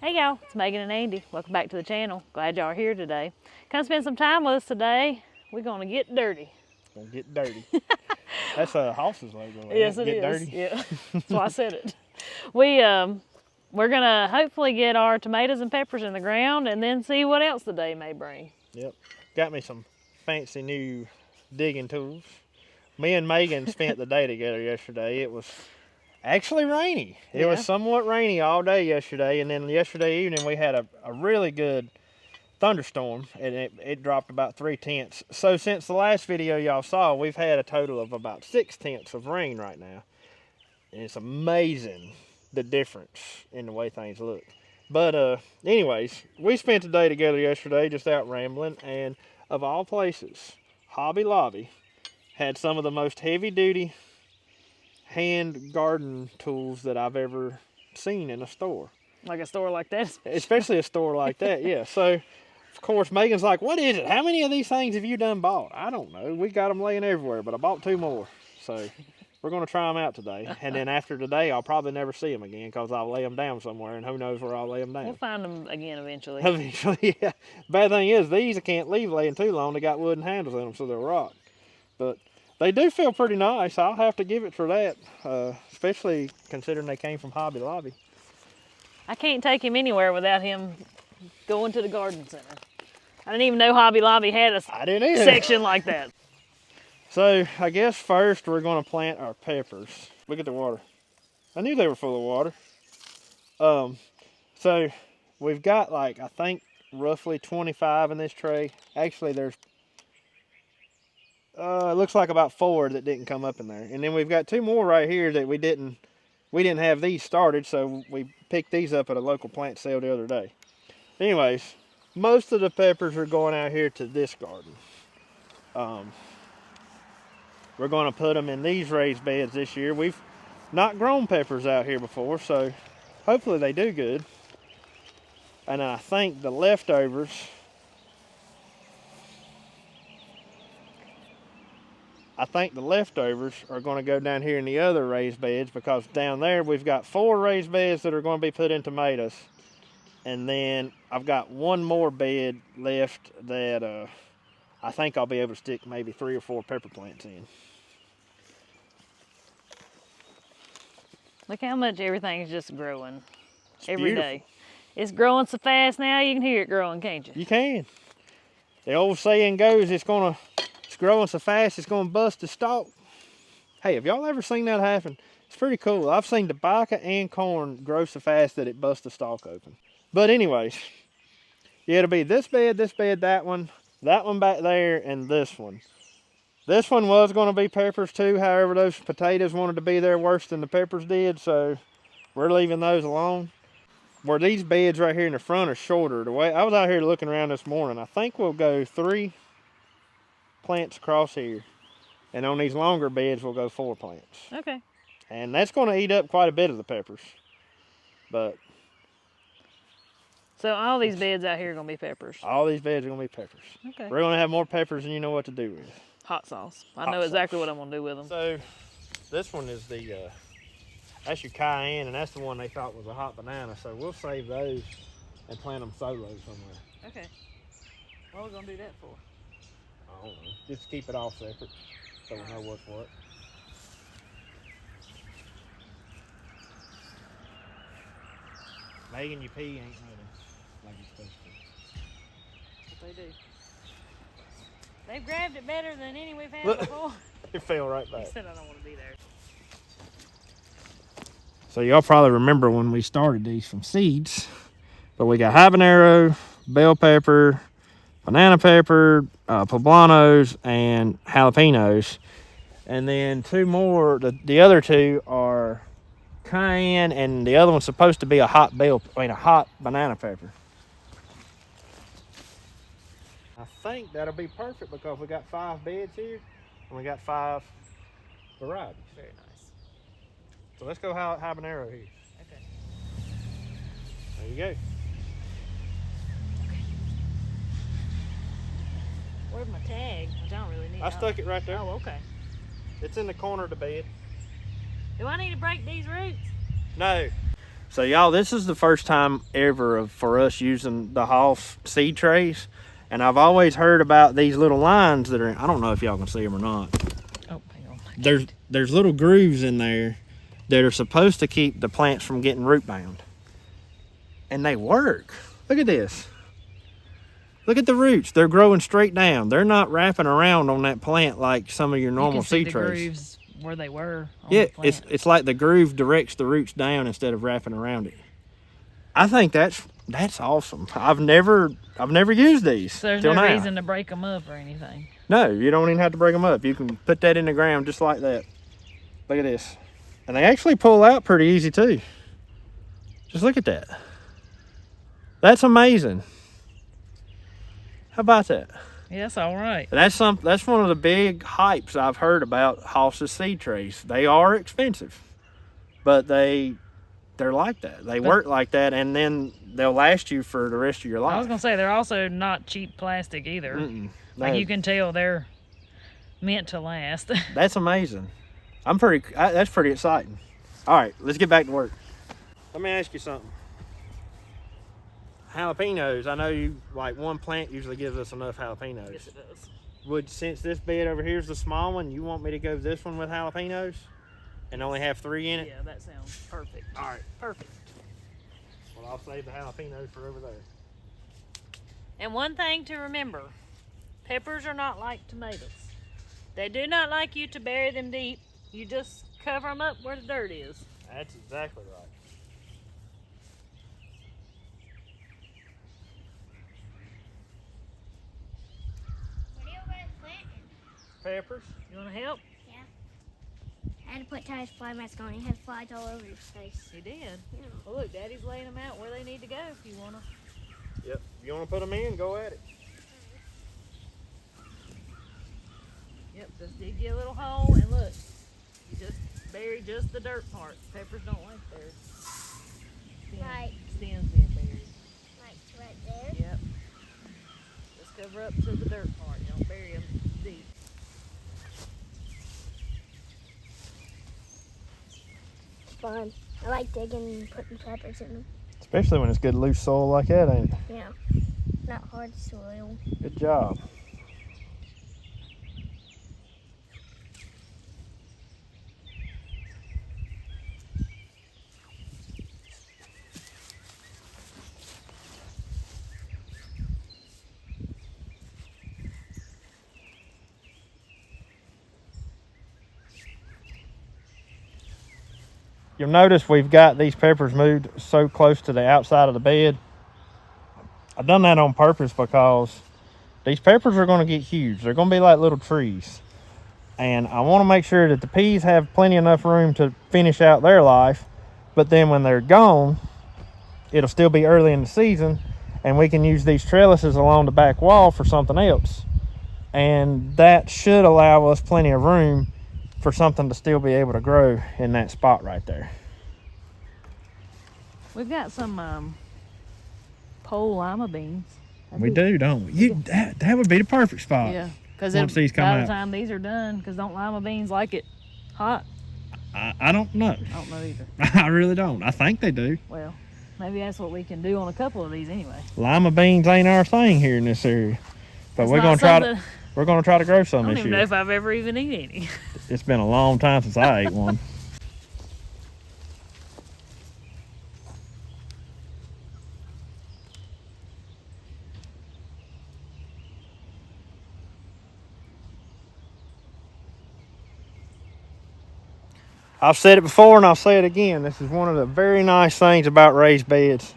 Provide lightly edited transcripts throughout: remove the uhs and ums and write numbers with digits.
Hey y'all, it's Meagan and Andy. Welcome back to the channel. Glad y'all are here today. Come spend some time with us today. We're gonna get dirty. Gonna get dirty. That's a Hoss's logo. Right? Yes, it get is. Dirty. Yeah, that's why I said it. We're gonna hopefully get our tomatoes and peppers in the ground and then see what else the day may bring. Yep. Got me some fancy new digging tools. Me and Megan spent the day together yesterday. It was actually rainy. It was somewhat rainy all day yesterday, and then yesterday evening we had a really good thunderstorm, and it dropped about 3/10. So since the last video y'all saw, we've had a total of about 6/10 of rain right now. And it's amazing the difference in the way things look. But anyways, we spent the day together yesterday just out rambling, and of all places, Hobby Lobby had some of the most heavy-duty hand garden tools that I've ever seen in a store. Like a store like that? Especially a store like that, yeah. So, of course, Megan's like, what is it? How many of these things have you done bought? I don't know. We got them laying everywhere, but I bought 2 more. So, we're going to try them out today. And then after today, I'll probably never see them again because I'll lay them down somewhere, and who knows where I'll lay them down. We'll find them again eventually. Eventually, yeah. Bad thing is, these I can't leave laying too long. They got wooden handles in them, so they'll rot. But they do feel pretty nice. I'll have to give it for that, especially considering they came from Hobby Lobby. I can't take him anywhere without him going to the garden center. I didn't even know Hobby Lobby had a section like that. So I guess first we're going to plant our peppers. Look at the water. I knew they were full of water. So we've got like, I think roughly 25 in this tray. Actually there's it looks like about 4 that didn't come up in there. And then we've got 2 more right here that we didn't have these started, so we picked these up at a local plant sale the other day. Anyways, most of the peppers are going out here to this garden. We're going to put them in these raised beds this year. We've not grown peppers out here before, so hopefully they do good. And I think the leftovers are going to go down here in the other raised beds, because down there we've got 4 raised beds that are going to be put in tomatoes. And then I've got 1 more bed left that I think I'll be able to stick maybe 3 or 4 pepper plants in. Look how much everything's just growing every beautiful. day. It's growing so fast now, you can hear it growing, can't you? You can. The old saying goes, it's growing so fast it's going to bust the stalk. Hey, have y'all ever seen that happen? It's pretty cool. I've seen tobacco and corn grow so fast that it busts the stalk open. But anyways, yeah, it'll be this bed, that one back there, and this one. This one was going to be peppers too. However, those potatoes wanted to be there worse than the peppers did, so we're leaving those alone. Where these beds right here in the front are shorter. The way I was out here looking around this morning, I think we'll go 3 plants across here, and on these longer beds we'll go 4 plants. Okay. And that's going to eat up quite a bit of the peppers. But so all these beds out here are going to be peppers? All these beds are going to be peppers. Okay. We're going to have more peppers than you know what to do with. Hot sauce. I know exactly what I'm going to do with them. So this one is that's your cayenne, and that's the one they thought was a hot banana. So we'll save those and plant them solo somewhere. Okay. What are we going to do that for? I don't know. Just keep it all separate so we know what's what. Megan, your pea ain't moving like it's supposed to. What they do. They've grabbed it better than any we've had before. It fell right back. He said I don't want to be there. So y'all probably remember when we started these from seeds, but we got habanero, bell pepper, banana pepper, poblanos, and jalapenos. And then 2 more, the other 2 are cayenne, and the other one's supposed to be a hot banana pepper. I think that'll be perfect because we got 5 beds here, and we got 5 varieties. Very nice. So let's go habanero here. Okay. There you go. Where's my tag? Which I don't really need. I stuck it right there. Oh, okay. It's in the corner of the bed. Do I need to break these roots? No. So y'all, this is the first time ever for us using the Hoff seed trays. And I've always heard about these little lines that are I don't know if y'all can see them or not. Oh, hang on. There's little grooves in there that are supposed to keep the plants from getting root bound. And they work. Look at this. Look at the roots. They're growing straight down. They're not wrapping around on that plant like some of your normal seed trays. Grooves where they were on yeah, the plant. it's like the groove directs the roots down instead of wrapping around it. I think that's awesome. I've never used these. So there's till no now. reason to break them up or anything. No, you don't even have to break them up. You can put that in the ground just like that. Look at this. And they actually pull out pretty easy too. Just look at that. That's amazing. How about that? Yeah, that's all right. That's one of the big hypes I've heard about Hoff's seed trays. They are expensive, but they're like that. They work like that, and then they'll last you for the rest of your life. I was gonna say they're also not cheap plastic either. Like you can tell they're meant to last. That's amazing. That's pretty exciting. All right, let's get back to work. Let me ask you something. Jalapenos, I know you like one plant usually gives us enough jalapenos. Yes, it does. Since this bed over here is the small one, you want me to go this one with jalapenos and only have 3 in it? Yeah, that sounds perfect. All right. Perfect. Well, I'll save the jalapenos for over there. And one thing to remember, peppers are not like tomatoes. They do not like you to bury them deep. You just cover them up where the dirt is. That's exactly right. Peppers. You want to help? Yeah. I had to put Ty's fly mask on. He had flies all over his face. He did. Yeah. Well, look, Daddy's laying them out where they need to go if you want to. Yep. If you want to put them in, go at it. Yep, just dig you a little hole and look. You just bury just the dirt part. Peppers don't like their stems being buried. Like right there? Yep. Just cover up to the dirt part. You don't bury them deep. Fun. I like digging and putting peppers in them. Especially when it's good loose soil like that, ain't it? Yeah. Not hard soil. Good job. You'll notice we've got these peppers moved so close to the outside of the bed. I've done that on purpose because these peppers are going to get huge. They're going to be like little trees. And I want to make sure that the peas have plenty enough room to finish out their life. But then when they're gone, it'll still be early in the season and we can use these trellises along the back wall for something else. And that should allow us plenty of room for something to still be able to grow in that spot right there. We've got some pole lima beans. We do, don't we? That would be the perfect spot. Yeah, because once these come by out. the time these are done, because don't lima beans like it hot? I don't know. I don't know either. I really don't. I think they do. Well, maybe that's what we can do on a couple of these anyway. Lima beans ain't our thing here in this area, but It's we're not gonna try to grow some I don't this even year. know if I've ever even eaten any. It's been a long time since I ate one. I've said it before and I'll say it again. This is one of the very nice things about raised beds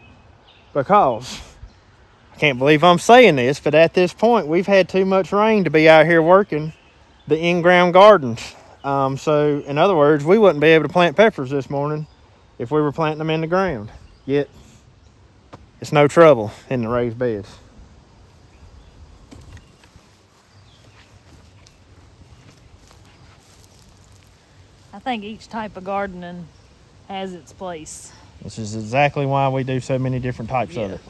because I can't believe I'm saying this, but at this point we've had too much rain to be out here working the in-ground gardens. So in other words, we wouldn't be able to plant peppers this morning if we were planting them in the ground. Yet it's no trouble in the raised beds. I think each type of gardening has its place. This is exactly why we do so many different types of it.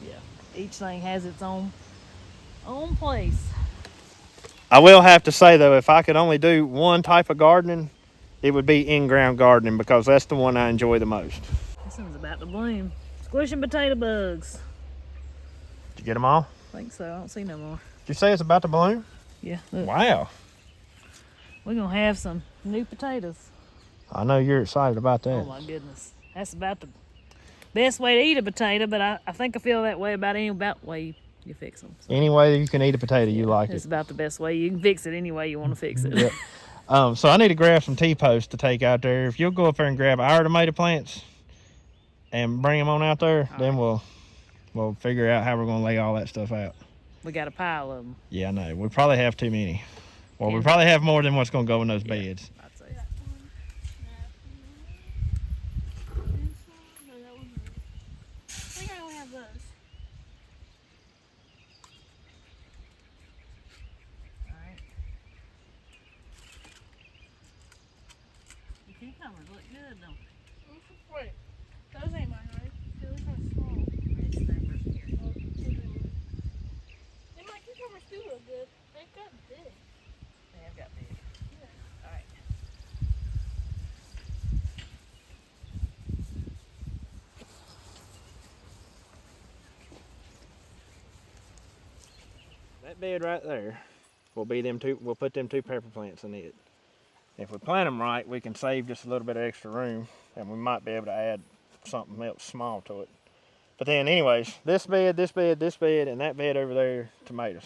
Yeah, each thing has its own place. I will have to say though, if I could only do one type of gardening, it would be in-ground gardening because that's the one I enjoy the most. It's Something's about to bloom. Squishing potato bugs. Did you get them all? I think so. I don't see no more. Did you say it's about to bloom? Yeah. Look. Wow. We're gonna have some new potatoes. I know you're excited about that. Oh my goodness. That's about the best way to eat a potato, but I think I feel that way about any way you fix them. So. Any way that you can eat a potato, you like It's it. about the best way. You can fix it any way you want to fix it. Yep. So I need to grab some T-posts to take out there. If you'll go up there and grab our tomato plants and bring them on out there, All then right. we'll figure out how we're going to lay all that stuff out. We got a pile of them. Yeah, I know. We probably have too many. Well, we And- probably have more than what's going to go in those Yeah. beds. I'd say. I think I only have those. All right. The cucumbers look good, don't they? Wait, those ain't mine, right? They look kind of small. Red snappers here. Oh, so they would. And my cucumbers do look good. They've got big. They have got big. All right. That bed right there will be them two. We'll put them two pepper plants in it. If we plant them right, we can save just a little bit of extra room, and we might be able to add something else small to it. But then, anyways, this bed, this bed, this bed, and that bed over there, tomatoes.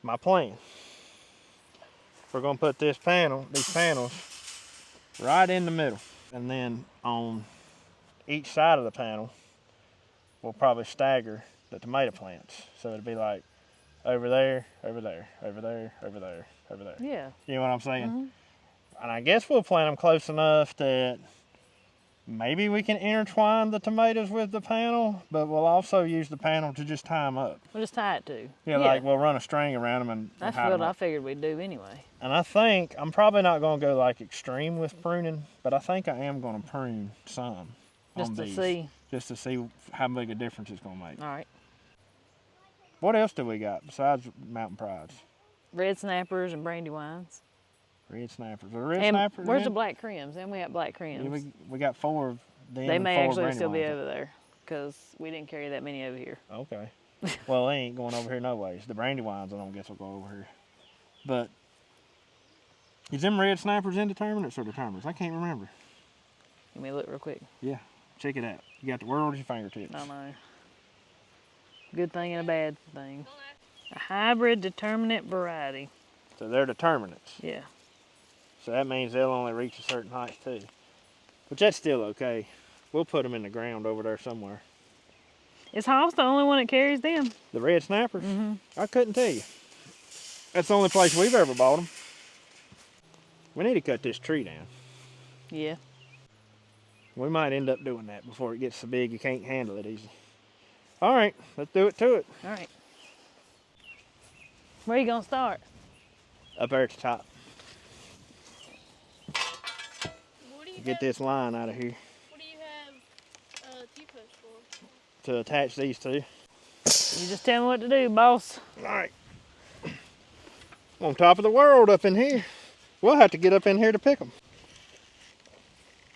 My plan. We're gonna put these panels, right in the middle, and then on each side of the panel, we'll probably stagger the tomato plants. So it'll be like over there, over there, over there, over there, over there. Yeah. You know what I'm saying? Mhm. And I guess we'll plant them close enough that maybe we can intertwine the tomatoes with the panel, but we'll also use the panel to just tie them up. We'll just tie it to. Yeah, like we'll run a string around them and That's hide what 'em I up. figured we'd do anyway. And I think I'm probably not going to go like extreme with pruning, but I think I am going to prune some Just on to these, see. just to see how big a difference it's going to make. All right. What else do we got besides mountain prides? Red snappers and brandywines. Red snappers. Are red And snappers? where's the in? black crims? And we have black crims. Yeah, we got 4 of them. They and may 4 actually still be brandywines. over there because we didn't carry that many over here. Okay. Well, they ain't going over here no ways. The brandywines, I don't guess, will go over here. But is them red snappers indeterminates or determinants? I can't remember. Let me look real quick. Yeah, check it out. You got the world at your fingertips. I know. Good thing and a bad thing. A hybrid determinate variety. So they're determinants. Yeah. So that means they'll only reach a certain height too. Which that's still okay. We'll put them in the ground over there somewhere. Is Hobbs the only one that carries them? The red snappers? Mm-hmm. I couldn't tell you. That's the only place we've ever bought them. We need to cut this tree down. Yeah. We might end up doing that before it gets so big you can't handle it easy. All right, let's do it to it. All right. Where you gonna start? Up there at the top. What do you Get this line out of here What do you have T-post for? to attach these two. You just tell me what to do, boss. All right. On top of the world up in here. We'll have to get up in here to pick them.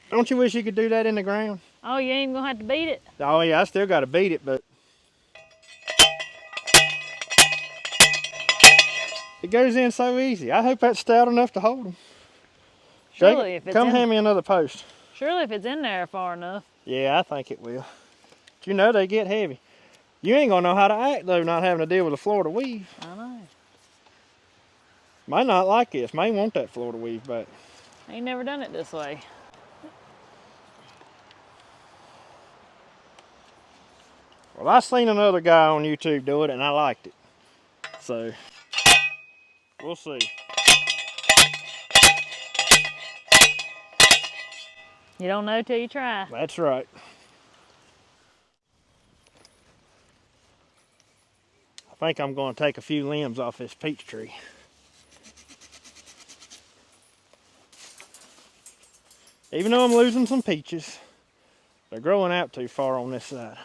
Don't you wish you could do that in the ground? Oh, you ain't gonna have to beat it. Oh yeah, I still got to beat it, but it goes in so easy. I hope that's stout enough to hold them. Surely, if it's Come in, hand me another post. surely if it's in there far enough. Yeah, I think it will. But you know they get heavy. You ain't gonna know how to act though, not having to deal with a Florida weave. I know. Might not like this. May want that Florida weave back. I ain't never done it this way. Well, I seen another guy on YouTube do it and I liked it. So, we'll see. You don't know till you try. That's right. I think I'm going to take a few limbs off this peach tree. Even though I'm losing some peaches, they're growing out too far on this side.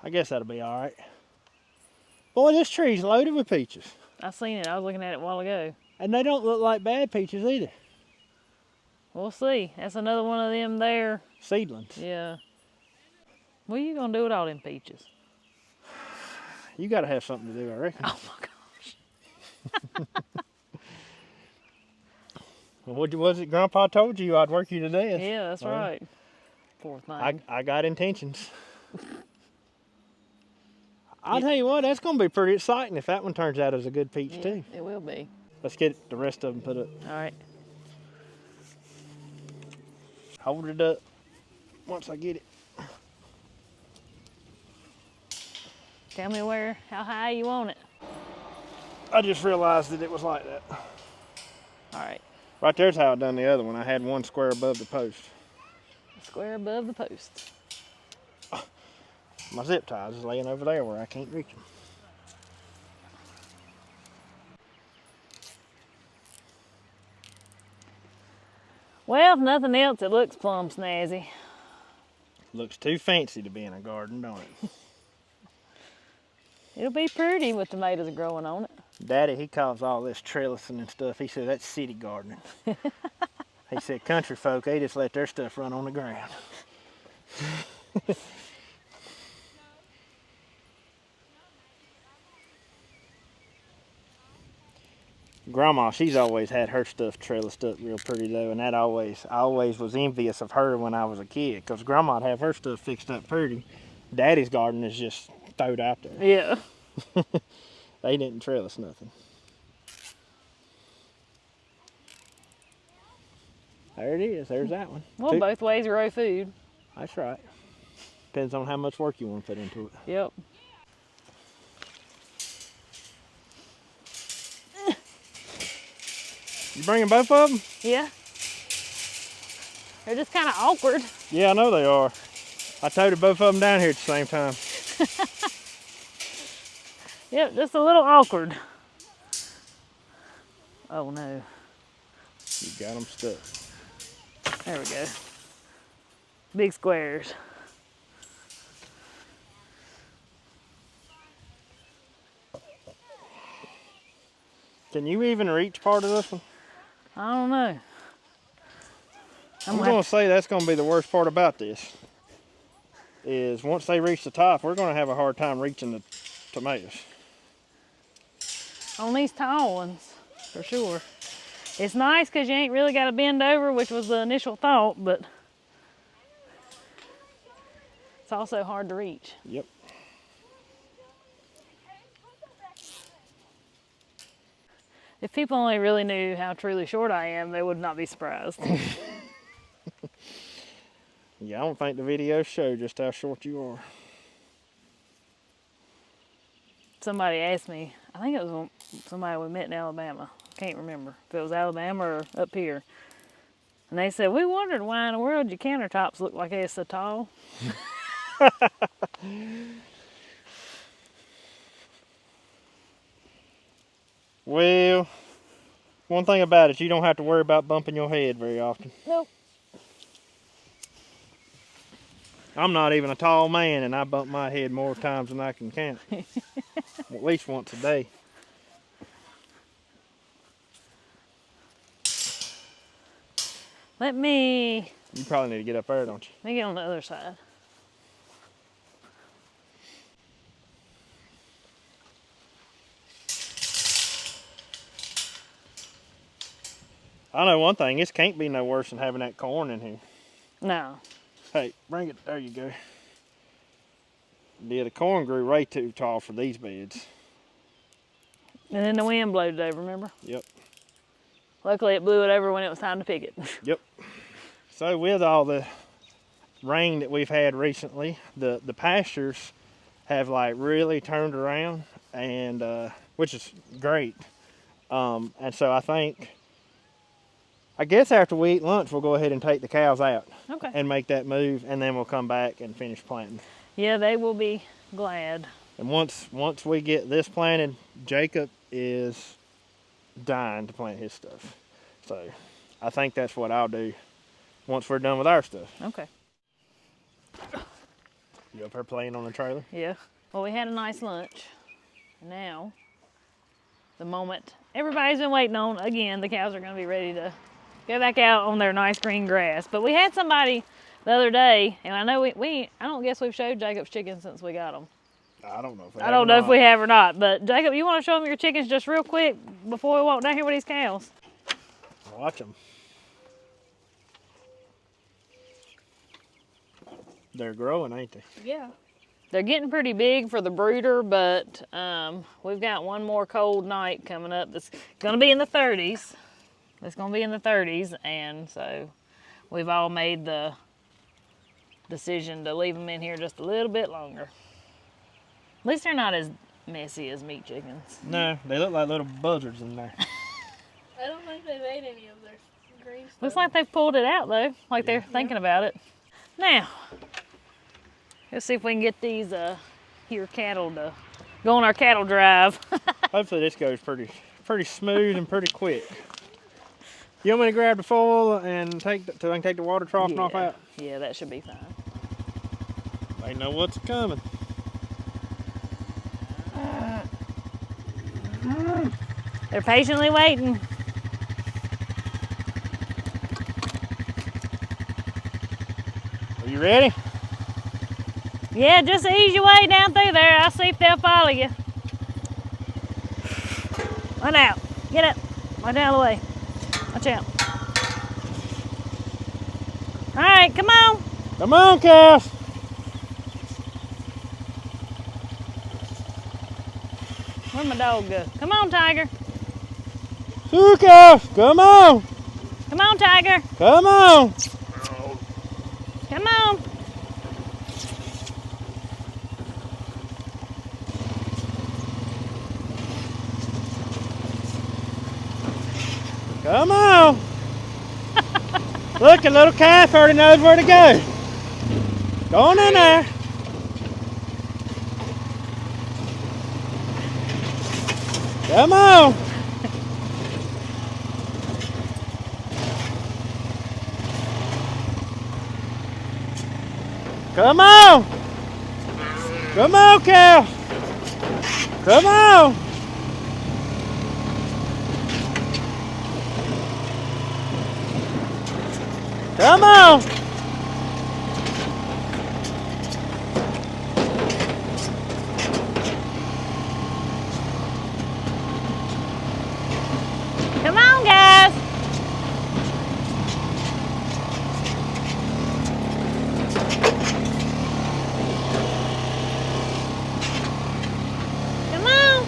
I guess that'll be all right. Boy, this tree's loaded with peaches. I seen it. I was looking at it a while ago. And they don't look like bad peaches either. We'll see. That's another one of them there. Seedlings. Yeah. What are you going to do with all them peaches? You got to have something to do, I reckon. Oh my gosh. Well, what was it Grandpa told you I'd work you to death? Yeah, that's right. Poor thing. I got intentions. I'll tell you what, that's going to be pretty exciting if that one turns out as a good peach too. It will be. Let's get the rest of them put up. All right. Hold it up once I get it. Tell me how high you want it. I just realized that it was like that. All right. Right there's how I done the other one. I had one square above the post. Square above the post. My zip ties is laying over there where I can't reach them. Well, if nothing else, it looks plumb snazzy. Looks too fancy to be in a garden, don't it? It'll be pretty with tomatoes growing on it. Daddy, he calls all this trellising and stuff. He said that's city gardening. He said country folk, they just let their stuff run on the ground. Grandma, she's always had her stuff trellised up real pretty though, and I always was envious of her when I was a kid, because Grandma'd have her stuff fixed up pretty. Daddy's garden is just thrown out there. Yeah. They didn't trellis nothing. There it is. There's that one. Well, both ways grow food. That's right. Depends on how much work you want to put into it. Yep. You bringing both of them? Yeah. They're just kind of awkward. Yeah, I know they are. I toted both of them down here at the same time. Yep, just a little awkward. Oh no. You got them stuck. There we go. Big squares. Can you even reach part of this one? I don't know. I'm going to say that's going to be the worst part about this. Is once they reach the top, we're going to have a hard time reaching the tomatoes. On these tall ones, for sure. It's nice because you ain't really got to bend over, which was the initial thought, but it's also hard to reach. Yep. If people only really knew how truly short I am, they would not be surprised. Yeah, I don't think the videos show just how short you are. Somebody asked me, I think it was somebody we met in Alabama. I can't remember if it was Alabama or up here. And they said, we wondered why in the world your countertops look like they're so tall. Well, one thing about it, you don't have to worry about bumping your head very often. Nope. I'm not even a tall man, and I bump my head more times than I can count. At least once a day. You probably need to get up there, don't you? Let me get on the other side. I know one thing, this can't be no worse than having that corn in here. No. Hey, bring it, there you go. Yeah, the corn grew way too tall for these beds. And then the wind blowed it over, remember? Yep. Luckily it blew it over when it was time to pick it. Yep. So with all the rain that we've had recently, the pastures have like really turned around, and which is great. And so I guess after we eat lunch, we'll go ahead and take the cows out. Okay. And make that move, and then we'll come back and finish planting. Yeah, they will be glad. And once we get this planted, Jacob is dying to plant his stuff. So I think that's what I'll do once we're done with our stuff. Okay. You up there playing on the trailer? Yeah. Well, we had a nice lunch. Now, the moment everybody's been waiting on, again, the cows are going to be ready to go back out on their nice green grass. But we had somebody the other day, and I know I don't guess we've showed Jacob's chickens since we got them. I don't know if we I don't know if we have or not, but Jacob, you want to show them your chickens just real quick before we walk down here with these cows? Watch them. They're growing, ain't they? Yeah. They're getting pretty big for the brooder, but we've got one more cold night coming up that's going to be in the 30s. It's going to be in the 30s, and so we've all made the decision to leave them in here just a little bit longer. At least they're not as messy as meat chickens. No, they look like little buzzards in there. I don't think they've ate any of their green stuff. Looks like they've pulled it out though, like they're thinking about it. Now, let's see if we can get these here cattle to go on our cattle drive. Hopefully this goes pretty smooth and pretty quick. You want me to grab the foil and take the water trough off out? Yeah, that should be fine. They know what's coming. They're patiently waiting. Are you ready? Yeah, just ease your way down through there. I'll see if they'll follow you. Run out. Get up. Right down the way. Watch out. All right, come on. Come on, cows. Where'd my dog go? Come on, Tiger. Two cows. Come on. Come on, Tiger. Come on. Come on. Come on. Look, a little calf already knows where to go. Go on in there. Come on. Come on. Come on, cow. Come on. Come on. Come on, guys. Come on.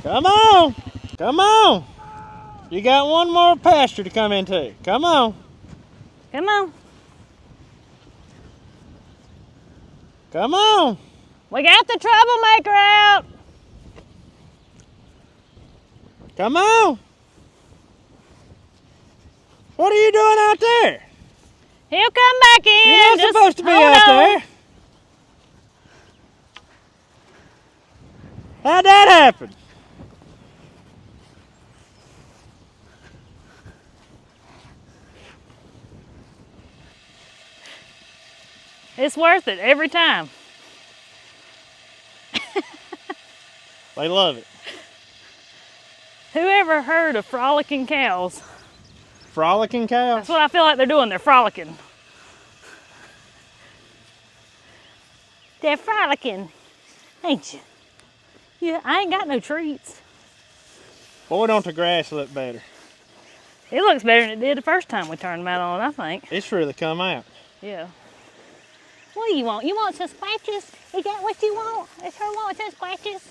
Come on. Come on. You got one more pasture to come into. Come on. Come on. Come on. We got the troublemaker out. Come on. What are you doing out there? He'll come back in. You're not Just supposed to be hold out on. there. How'd that happen? It's worth it every time. They love it. Whoever heard of frolicking cows? Frolicking cows? That's what I feel like they're doing. They're frolicking. They're frolicking, ain't you? Yeah, I ain't got no treats. Boy, don't the grass look better. It looks better than it did the first time we turned them out on it, I think. It's really come out. Yeah. What do you want? You want some scratches? Is that what you want? Is her want some scratches?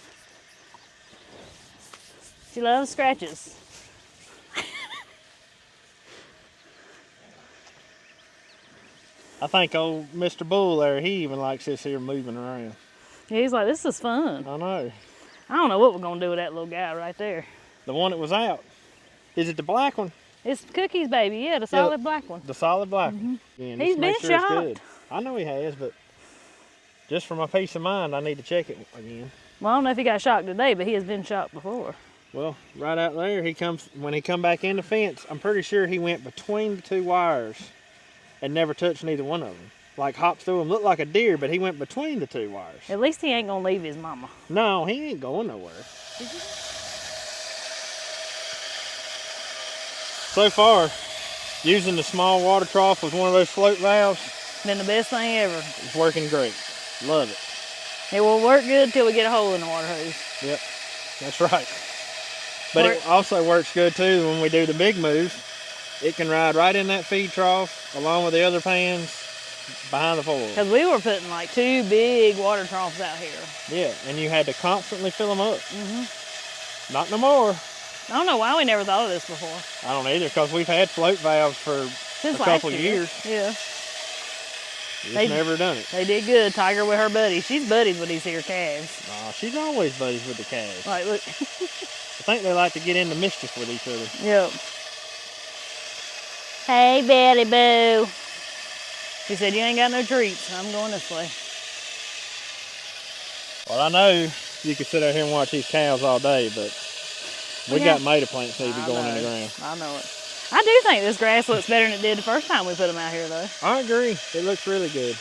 She loves scratches. I think old Mr. Bull there, he even likes this here moving around. Yeah, he's like, this is fun. I know. I don't know what we're gonna do with that little guy right there. The one that was out. Is it the black one? It's Cookie's baby, yeah, the solid black one. The solid black one. Again, He's just to make been sure it's shocked. good. I know he has, but just for my peace of mind, I need to check it again. Well, I don't know if he got shocked today, but he has been shocked before. Well, right out there, when he come back in the fence, I'm pretty sure he went between the two wires and never touched neither one of them. like hops through them, looked like a deer, but he went between the two wires. At least he ain't gonna leave his mama. No, he ain't going nowhere. So far, using the small water trough with one of those float valves, Been the best thing ever. it's working great. Love it. It will work good till we get a hole in the water hose. Yep, that's right. But it also works good too when we do the big moves. It can ride right in that feed trough along with the other pans behind the foil. Because we were putting like 2 big water troughs out here. Yeah, and you had to constantly fill them up. Not no more. I don't know why we never thought of this before. I don't either, because we've had float valves for Since a couple last year. years. Yeah. Just They- never done it. They did good. Tiger with her buddies. She's buddies with these here calves. She's always buddies with the calves. Like, look. I think they like to get into mischief with each other. Yep. Hey, Betty Boo. She said, you ain't got no treats. I'm going this way. Well, I know you could sit out here and watch these cows all day, but we got tomato plants need to be going in the ground. I know it. I do think this grass looks better than it did the first time we put them out here, though. I agree. It looks really good.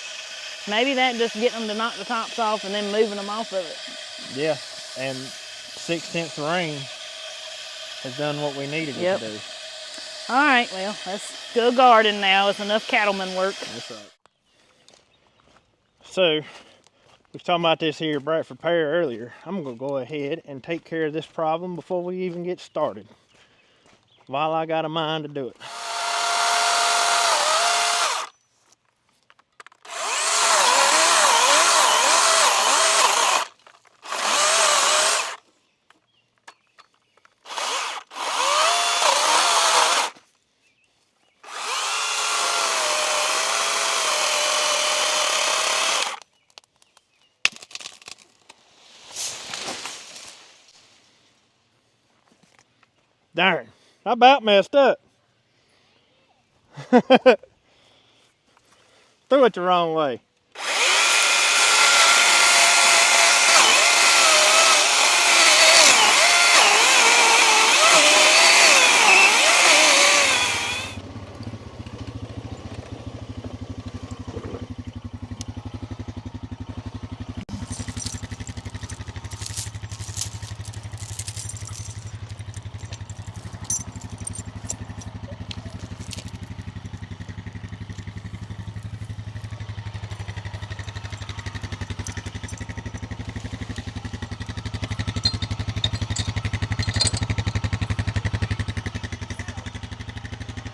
Maybe that just getting them to knock the tops off and then moving them off of it. Yeah, and 6/10 rain has done what we needed it to do. All right, well, let's go garden now. It's enough cattleman work. That's right. So, we was talking about this here Bradford pear earlier. I'm going to go ahead and take care of this problem before we even get started, while I got a mind to do it. Darn, I about messed up. Threw it the wrong way.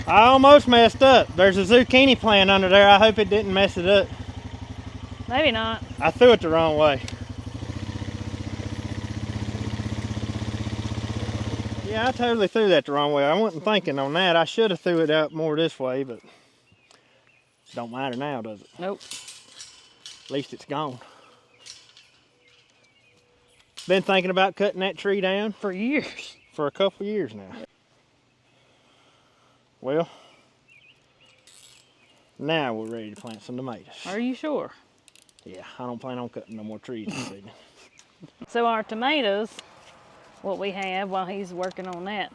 I almost messed up. There's a zucchini plant under there. I hope it didn't mess it up. Maybe not. I threw it the wrong way. Yeah, I totally threw that the wrong way. I wasn't thinking on that. I should have threw it out more this way, but don't matter now, does it? Nope. At least it's gone. Been thinking about cutting that tree down For years. for a couple years now. Well, now we're ready to plant some tomatoes. Are you sure? Yeah, I don't plan on cutting no more trees this evening. So our tomatoes, what we have while he's working on that,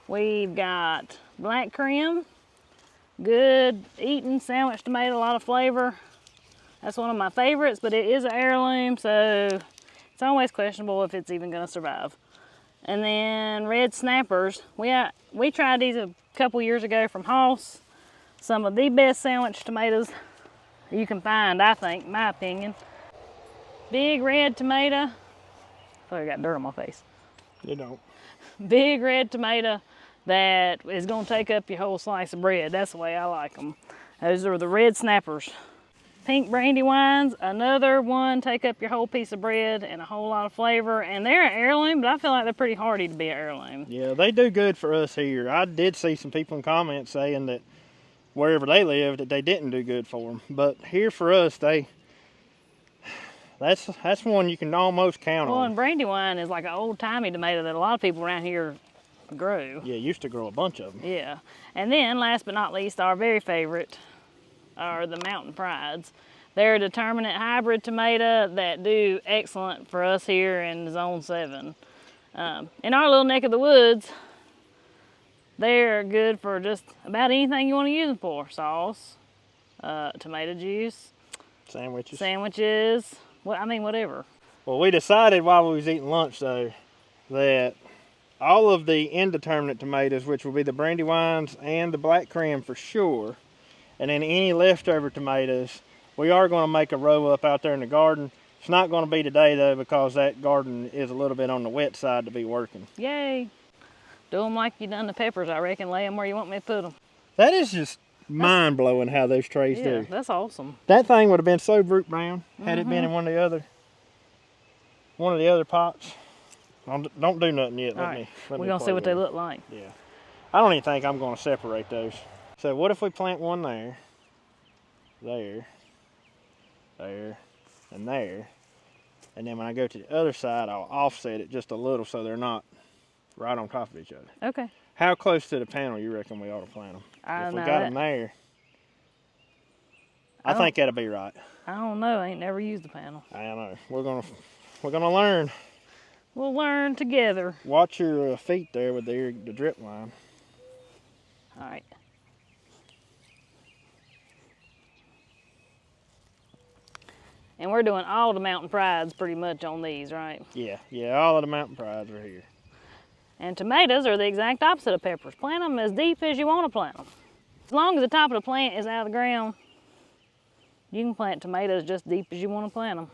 we've got black creme, good eating sandwich tomato, a lot of flavor. That's one of my favorites, but it is an heirloom, so it's always questionable if it's even gonna survive. And then red snappers. We tried these a couple years ago from Hoss. Some of the best sandwich tomatoes you can find, I think, in my opinion. Big red tomato. Oh, I got dirt on my face. You don't. Big red tomato that is gonna take up your whole slice of bread. That's the way I like them. Those are the red snappers. Pink brandywines, another one, take up your whole piece of bread and a whole lot of flavor. And they're an heirloom, but I feel like they're pretty hardy to be an heirloom. Yeah, they do good for us here. I did see some people in comments saying that wherever they live, that they didn't do good for them. But here for us, that's one you can almost count Well, on. and brandywine is like an old-timey tomato that a lot of people around here grow. Yeah, used to grow a bunch of them. Yeah. And then, last but not least, our very favorite are the Mountain Prides. They're a determinate hybrid tomato that do excellent for us here in Zone 7. In our little neck of the woods, they're good for just about anything you want to use them for. Sauce, tomato juice, Sandwiches. whatever. Well, we decided while we was eating lunch, though, that all of the indeterminate tomatoes, which will be the Brandywines and the black cran for sure, and then any leftover tomatoes, we are going to make a row up out there in the garden. It's not going to be today, though, because that garden is a little bit on the wet side to be working. Yay. Do them like you done the peppers, I reckon. Lay them where you want me to put them. That is just mind-blowing how those trays Yeah, do. that's awesome. That thing would have been so root brown had it been in one of the other pots. Don't do nothing yet. All right, we're going to see what they look like. Yeah. I don't even think I'm going to separate those. So what if we plant one there, there, and there, and then when I go to the other side, I'll offset it just a little so they're not right on top of each other. Okay. How close to the panel you reckon we ought to plant them? I If we know got that. them there, I think that'll be right. I don't know. I ain't never used the panel. I don't know. We're gonna learn. We'll learn together. Watch your feet there with the drip line. All right. And we're doing all the mountain prides pretty much on these, right? Yeah. All of the mountain prides are here. And tomatoes are the exact opposite of peppers. Plant them as deep as you want to plant them. As long as the top of the plant is out of the ground, you can plant tomatoes just deep as you want to plant them.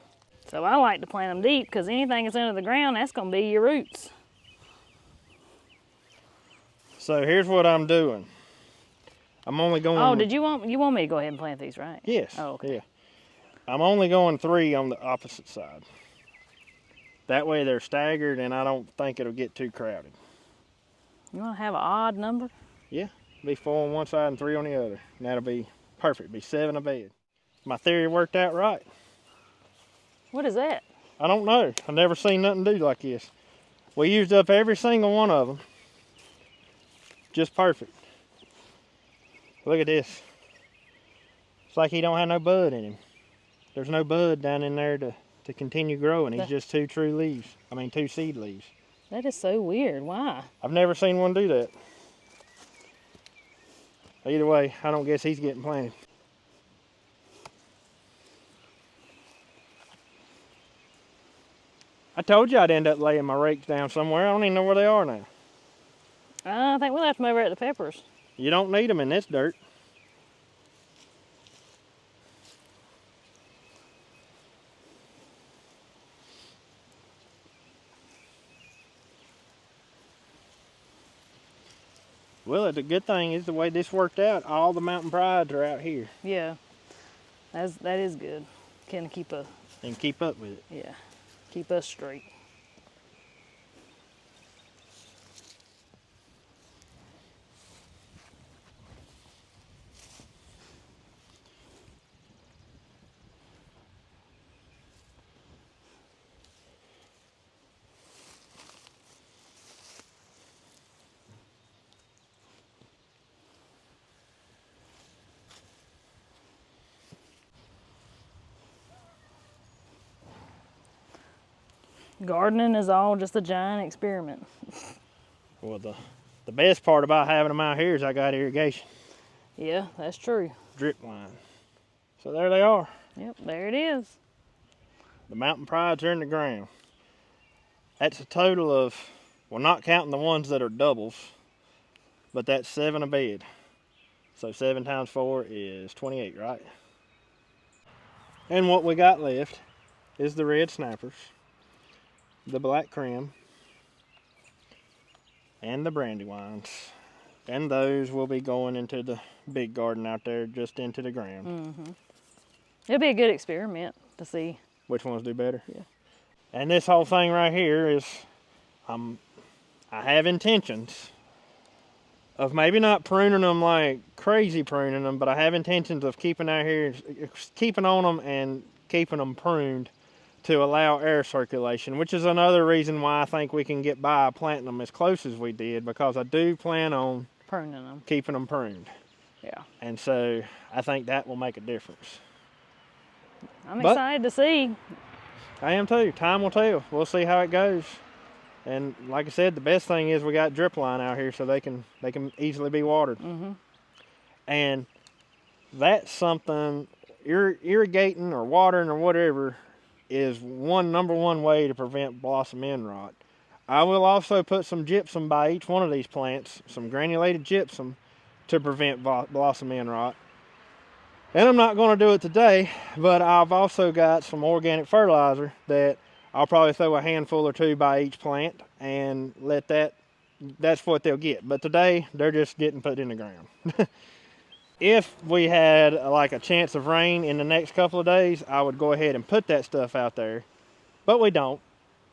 So I like to plant them deep because anything that's under the ground, that's going to be your roots. So here's what I'm doing. I'm only going. Oh, you want me to go ahead and plant these, right? Yes. Oh, okay. Yeah. I'm only going 3 on the opposite side. That way they're staggered and I don't think it'll get too crowded. You want to have an odd number? Yeah. Be 4 on one side and 3 on the other. And that'll be perfect. Be 7 a bed. My theory worked out right. What is that? I don't know. I've never seen nothing do like this. We used up every single one of them. Just perfect. Look at this. It's like he don't have no bud in him. There's no bud down in there to continue growing. He's just 2 seed leaves. That is so weird. Why? I've never seen one do that. Either way, I don't guess he's getting planted. I told you I'd end up laying my rakes down somewhere. I don't even know where they are now. I think we'll have to move over at the peppers. You don't need them in this dirt. Well, the good thing is the way this worked out, all the mountain prides are out here. Yeah, that is good. Can keep And keep up with it. Yeah, keep us straight. Gardening is all just a giant experiment. Well, the best part about having them out here is I got irrigation. Yeah, that's true. Drip line. So there they are. Yep, there it is. The mountain prides are in the ground. That's a total of, well, not counting the ones that are doubles, but that's 7 a bed. So 7 times 4 is 28, right? And what we got left is the red snappers, the black cran, and the brandywines. And those will be going into the big garden out there, just into the ground. Mm-hmm. It'll be a good experiment to see which ones do better. Yeah. And this whole thing right here is, I have intentions of maybe not pruning them like crazy pruning them, but I have intentions of keeping out here, keeping on them and keeping them pruned to allow air circulation, which is another reason why I think we can get by planting them as close as we did, because I do plan on pruning them. keeping them pruned. Yeah. And so I think that will make a difference. I'm excited to see. I am too. Time will tell. We'll see how it goes. And like I said, the best thing is we got drip line out here so they can easily be watered. Mm-hmm. And that's something, irrigating or watering or whatever is number one way to prevent blossom end rot. I will also put some gypsum by each one of these plants, some granulated gypsum, to prevent blossom end rot. And I'm not going to do it today, but I've also got some organic fertilizer that I'll probably throw a handful or two by each plant and that's what they'll get. But today, they're just getting put in the ground. If we had like a chance of rain in the next couple of days, I would go ahead and put that stuff out there, but we don't.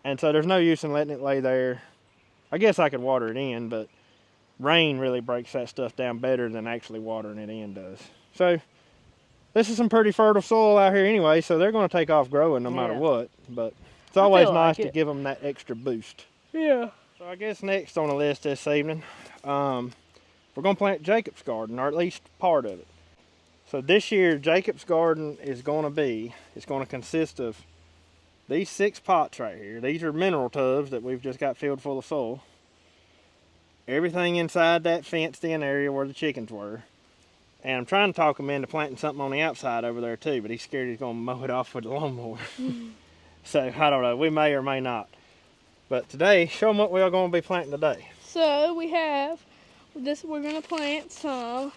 And so there's no use in letting it lay there. I guess I could water it in, but rain really breaks that stuff down better than actually watering it in does. So this is some pretty fertile soil out here anyway, so they're going to take off growing no matter what. But it's always nice to give them that extra boost. Yeah. So I guess next on the list this evening, we're going to plant Jacob's garden, or at least part of it. So this year, Jacob's garden is going to consist of these 6 pots right here. These are mineral tubs that we've just got filled full of soil. Everything inside that fenced in area where the chickens were. And I'm trying to talk him into planting something on the outside over there too, but he's scared he's going to mow it off with the lawnmower. So I don't know, we may or may not. But today, show them what we are going to be planting today. So we have this, we're going to plant some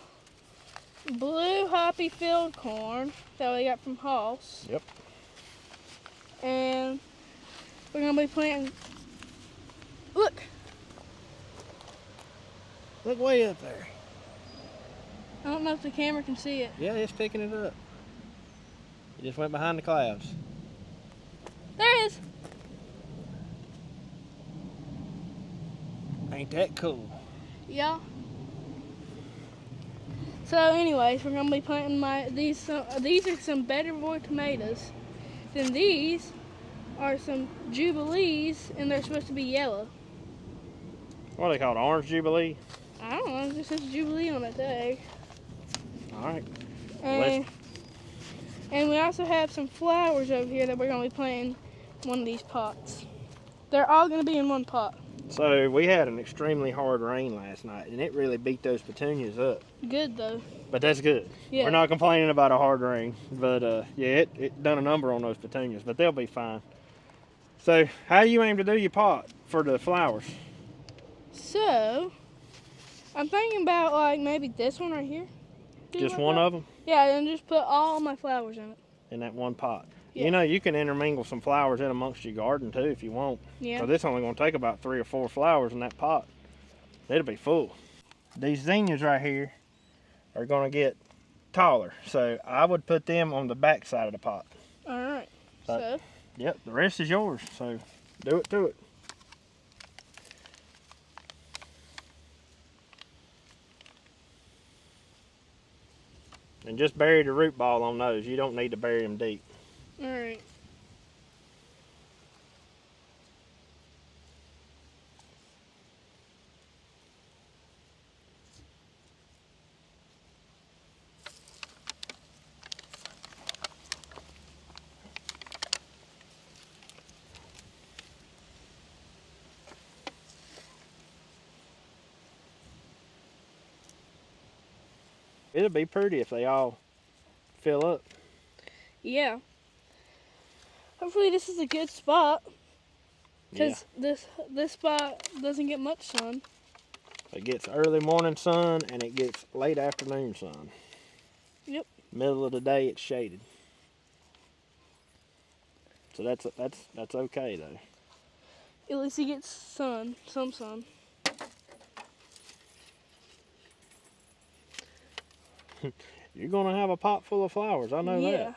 blue hoppy field corn that we got from Hoss. Yep. And we're going to be planting, look way up there. I don't know if the camera can see it. Yeah, it's picking it up. It just went behind the clouds. There it is. Ain't that cool? Yeah. So anyways, we're going to be planting these are some Better Boy tomatoes. Then these are some Jubilees, and they're supposed to be yellow. What are they called? Orange Jubilee? I don't know, it just says Jubilee on that tag. Alright. And we also have some flowers over here that we're going to be planting in one of these pots. They're all going to be in one pot. So we had an extremely hard rain last night, and it really beat those petunias up. Good though. But that's good. Yeah. We're not complaining about a hard rain, but yeah, it done a number on those petunias, but they'll be fine. So how do you aim to do your pot for the flowers? So, I'm thinking about like maybe this one right here. Just one of them? Yeah, and just put all my flowers in it. In that one pot. Yeah. You know, you can intermingle some flowers in amongst your garden too if you want. Yeah. So this only going to take about 3 or 4 flowers in that pot. It'll be full. These zinnias right here are going to get taller, so I would put them on the back side of the pot. All right. So, yep, the rest is yours, so do it to it. And just bury the root ball on those. You don't need to bury them deep. All right. It'll be pretty if they all fill up. Yeah. Hopefully this is a good spot. Because this spot doesn't get much sun. It gets early morning sun and it gets late afternoon sun. Yep. Middle of the day it's shaded. So that's okay though. At least it gets sun, some sun. You're gonna have a pot full of flowers, I know that.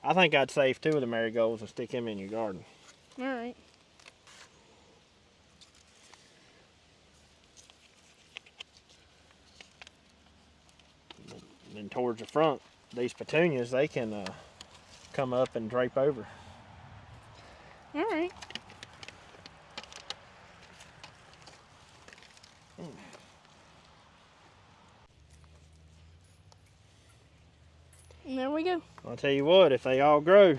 I think I'd save 2 of the marigolds and stick them in your garden. All right. And then towards the front, these petunias, they can come up and drape over. All right. And there we go. I'll tell you what, if they all grow,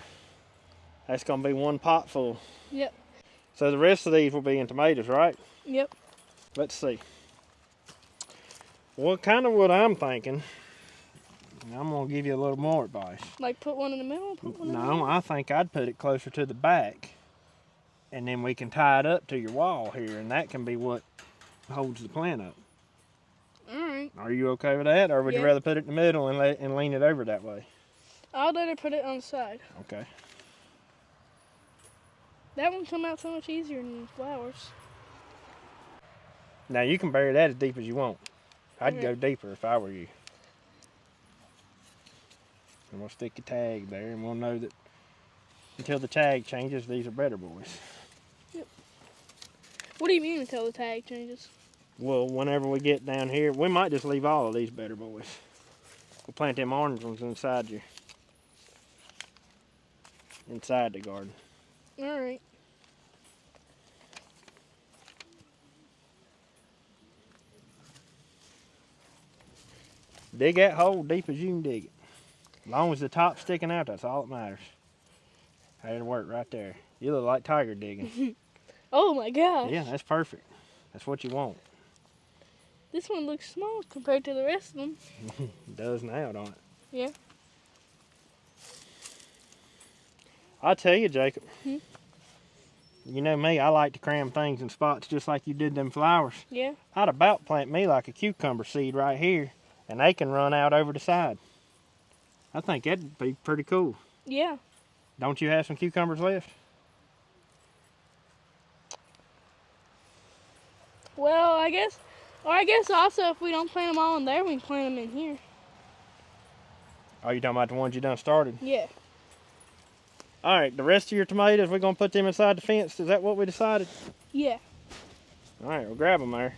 that's gonna be 1 pot full. Yep. So the rest of these will be in tomatoes, right? Yep. Let's see. Well, kind of what I'm thinking. I'm gonna give you a little more advice. Like put one in the middle? Put one in the No, middle? I think I'd put it closer to the back, and then we can tie it up to your wall here, and that can be what holds the plant up. Alright. Are you okay with that, or would you Yeah. rather put it in the middle and lean it over that way? I'll let her put it on the side. Okay. That one come out so much easier than the flowers. Now you can bury that as deep as you want. I'd Okay. go deeper if I were you. And we'll stick a tag there, and we'll know that until the tag changes, these are better boys. What do you mean until the tag changes? Well, whenever we get down here, we might just leave all of these better boys. We'll plant them orange ones inside the garden. Alright. Dig that hole deep as you can dig it. As long as the top's sticking out, that's all that matters. That'll work right there. You look like Tiger digging. Oh my gosh. Yeah, that's perfect. That's what you want. This one looks small compared to the rest of them. It does now, don't it? Yeah. I'll tell you, Jacob. Hmm? You know me, I like to cram things in spots just like you did them flowers. Yeah. I'd about plant me like a cucumber seed right here, and they can run out over the side. I think that'd be pretty cool. Yeah. Don't you have some cucumbers left? Well, I guess also if we don't plant them all in there, we can plant them in here. Are you talking about the ones you done started? Yeah. All right, the rest of your tomatoes, we're gonna put them inside the fence. Is that what we decided? Yeah. All right, we'll grab them there.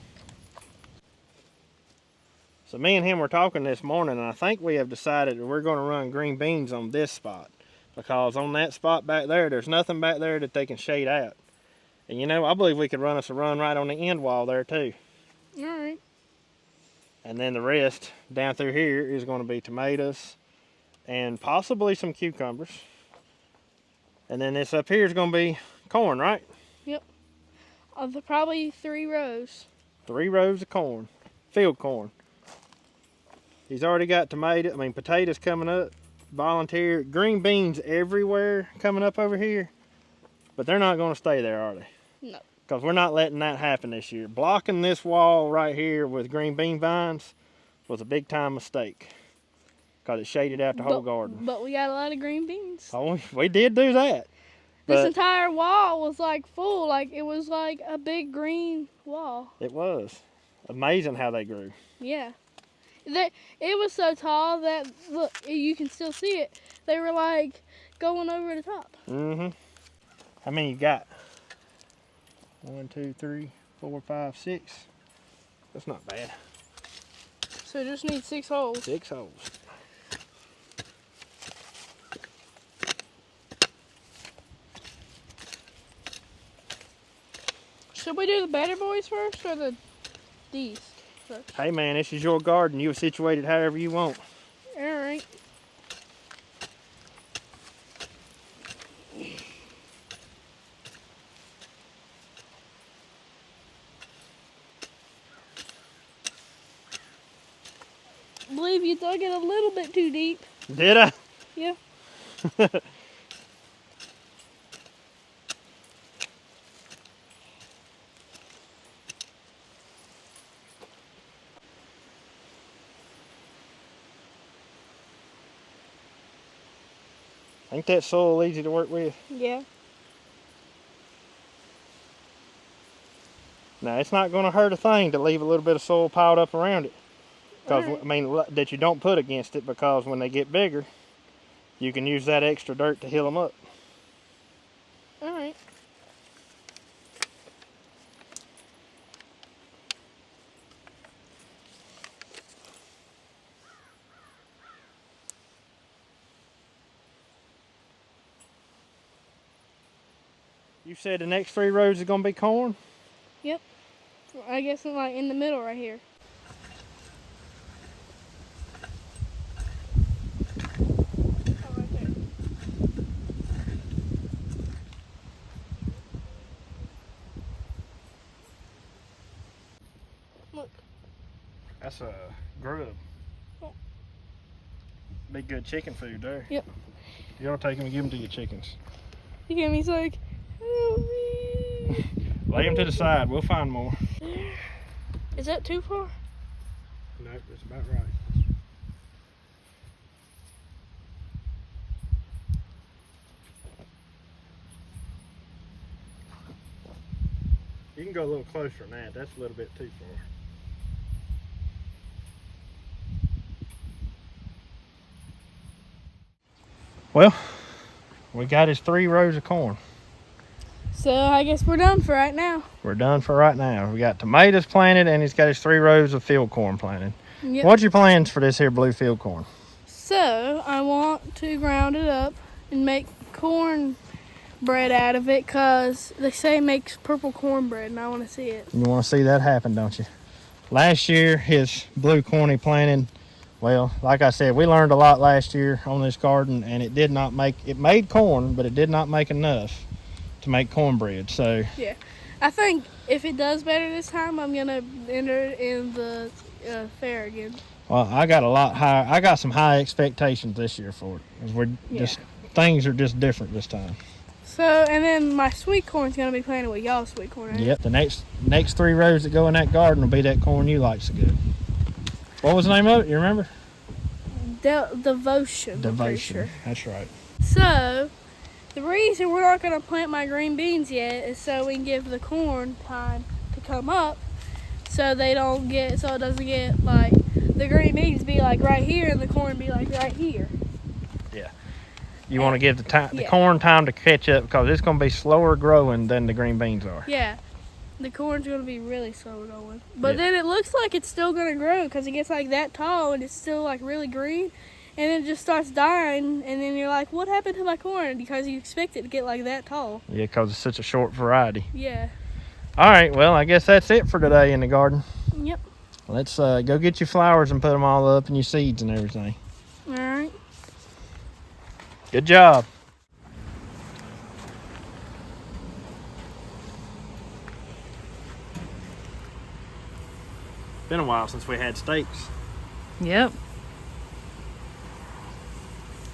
So me and him were talking this morning, and I think we have decided that we're gonna run green beans on this spot, because on that spot back there, there's nothing back there that they can shade out. And you know, I believe we could run us a run right on the end wall there too. Alright. And then the rest down through here is gonna be tomatoes and possibly some cucumbers. And then this up here is gonna be corn, right? Yep. Probably 3 rows. 3 rows of corn, field corn. He's already got potatoes coming up, volunteer, green beans everywhere coming up over here. But they're not gonna stay there, are they? No. Because we're not letting that happen this year. Blocking this wall right here with green bean vines was a big time mistake. Because it shaded out the whole garden. But we got a lot of green beans. Oh, we did do that. This But entire wall was like full, like it was like a big green wall. it was amazing how they grew. Yeah. It was so tall that, look, you can still see it. They were like going over the top. Mm-hmm. How many you got? 1, 2, 3, 4, 5, 6. That's not bad. So just need 6 holes. 6 holes. Should we do the better boys first or these first? Hey man, this is your garden. You situate it however you want. Alright. I believe you dug it a little bit too deep. Did I? Yeah. Ain't that soil easy to work with? Yeah. Now, it's not going to hurt a thing to leave a little bit of soil piled up around it. Because, Alright. that you don't put against it, because when they get bigger, you can use that extra dirt to heal them up. Alright. You said the next 3 rows is going to be corn? Yep. I guess I'm like in the middle right here. Oh, right there. Look. That's a grub. Be good chicken food there. Yep. You ought to take them and give them to your chickens. You get me? He's like, help me. Lay them to the side. We'll find more. Is that too far? No, that's about right. You can go a little closer than that. That's a little bit too far. Well, we got his 3 rows of corn. So I guess we're done for right now. We're done for right now. We got tomatoes planted, and he's got his 3 rows of field corn planted. Yep. What's your plans for this here blue field corn? So I want to ground it up and make corn bread out of it, because they say it makes purple cornbread, and I want to see it. You want to see that happen, don't you? Last year, his blue corn he planted, well, like I said, we learned a lot last year on this garden, and it did not make, it made corn, but it did not make enough to make cornbread. So yeah, I think if it does better this time, I'm gonna enter it in the fair again. well, I got a lot higher. I got some high expectations this year for it, because we're just things are just different this time. So, and then my sweet corn's gonna be planted with y'all's sweet corn. Right? Yep, the next 3 rows that go in that garden will be that corn you like so good. What was the name of it? You remember? Devotion. Devotion. That's right. So, the reason we're not gonna plant my green beans yet is so we can give the corn time to come up, so it doesn't get like the green beans be like right here and the corn be like right here. You want to give the corn time to catch up, because it's going to be slower growing than the green beans are. Yeah, the corn's going to be really slow growing. But then it looks like it's still going to grow, because it gets like that tall and it's still like really green. And then it just starts dying, and then you're like, what happened to my corn? Because you expect it to get like that tall. Yeah, because it's such a short variety. Yeah. All right, well, I guess that's it for today in the garden. Yep. Let's go get your flowers and put them all up and your seeds and everything. All right. Good job. Been a while since we had steaks. Yep.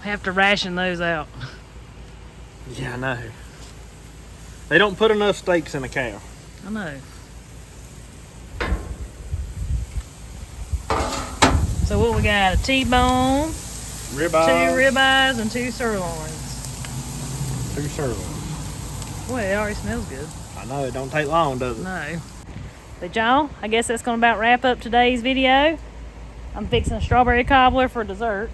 Have to ration those out. Yeah, I know. They don't put enough steaks in a cow. I know. So what we got? A T-bone, Ribeyes. 2 ribeyes, and 2 sirloins. 2 sirloins. Boy, it already smells good. I know, it don't take long, does it? No. But y'all, I guess that's going to about wrap up today's video. I'm fixing a strawberry cobbler for dessert.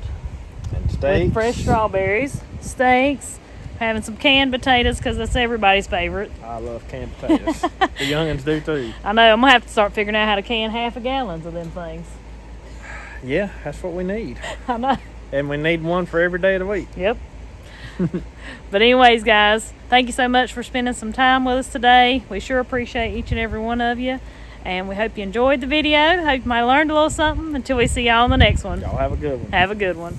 And steaks. With fresh strawberries, steaks, having some canned potatoes, because that's everybody's favorite. I love canned potatoes. The youngins do too. I know, I'm going to have to start figuring out how to can half a gallons of them things. Yeah, that's what we need. I know. And we need one for every day of the week. Yep. But anyways, guys, thank you so much for spending some time with us today. We sure appreciate each and every one of you. And we hope you enjoyed the video. Hope you might have learned a little something. Until we see y'all on the next one. Y'all have a good one. Have a good one.